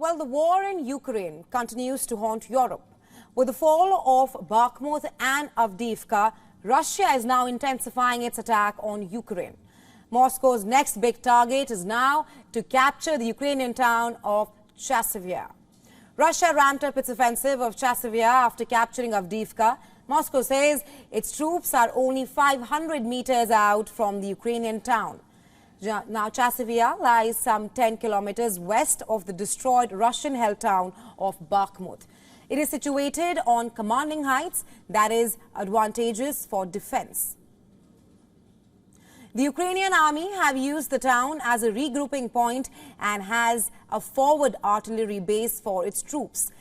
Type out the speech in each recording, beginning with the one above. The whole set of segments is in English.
Well, the war in Ukraine continues to haunt Europe. With the fall of Bakhmut and Avdiivka, Russia is now intensifying its attack on Ukraine. Moscow's next big target is now to capture the Ukrainian town of Chasiv Yar. Russia ramped up its offensive of Chasiv Yar after capturing Avdiivka. Moscow says its troops are only 500 meters out from the Ukrainian town. Now, Chasiv Yar lies some 10 kilometers west of the destroyed Russian-held town of Bakhmut. It is situated on commanding heights that is advantageous for defense. The Ukrainian army have used the town as a regrouping point and has a forward artillery base for its troops.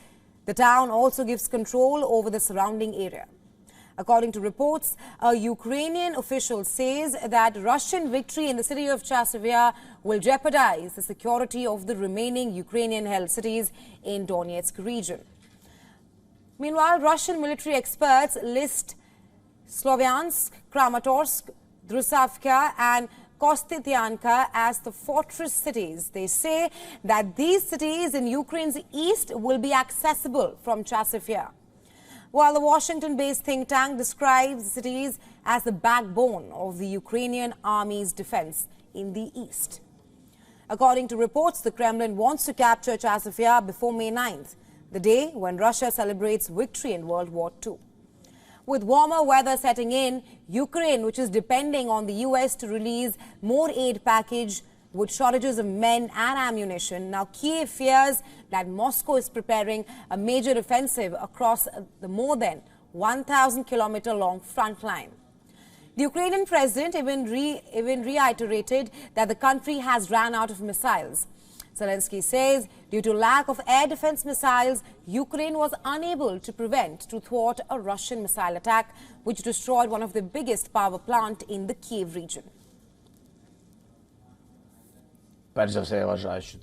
The town also gives control over the surrounding area. According to reports, a Ukrainian official says that Russian victory in the city of Chasiv Yar will jeopardize the security of the remaining Ukrainian-held cities in Donetsk region. Meanwhile, Russian military experts list Sloviansk, Kramatorsk, Drusavka and Kostyantynivka as the fortress cities. They say that these cities in Ukraine's east will be accessible from Chasiv Yar, while the Washington-based think tank describes the cities as the backbone of the Ukrainian army's defense in the east. According to reports, the Kremlin wants to capture Chasiv Yar before May 9th, the day when Russia celebrates victory in World War II. With warmer weather setting in, Ukraine, which is depending on the US to release more aid package with shortages of men and ammunition, now Kiev fears that Moscow is preparing a major offensive across the more than 1,000-kilometer-long front line. The Ukrainian president even reiterated that the country has ran out of missiles. Zelensky says due to lack of air defense missiles, Ukraine was unable to thwart a Russian missile attack, which destroyed one of the biggest power plant in the Kiev region.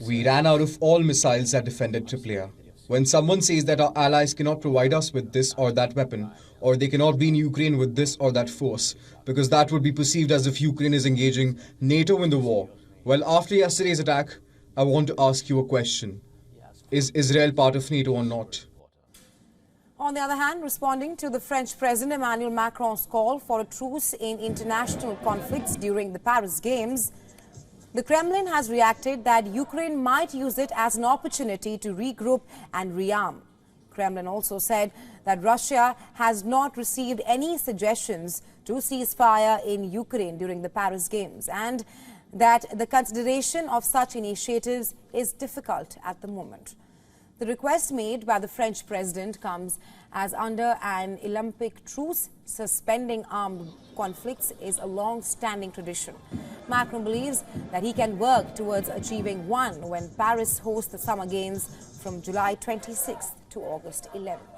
We ran out of all missiles that defended Tripoli. When someone says that our allies cannot provide us with this or that weapon, or they cannot be in Ukraine with this or that force, because that would be perceived as if Ukraine is engaging NATO in the war. Well, after yesterday's attack, I want to ask you a question. Is Israel part of NATO or not? On the other hand, responding to the French President Emmanuel Macron's call for a truce in international conflicts during the Paris Games, the Kremlin has reacted that Ukraine might use it as an opportunity to regroup and rearm. Kremlin also said that Russia has not received any suggestions to ceasefire in Ukraine during the Paris Games and that the consideration of such initiatives is difficult at the moment. The request made by the French president comes as under an Olympic truce, suspending armed conflicts is a long-standing tradition. Macron believes that he can work towards achieving one when Paris hosts the Summer Games from July 26th to August 11th.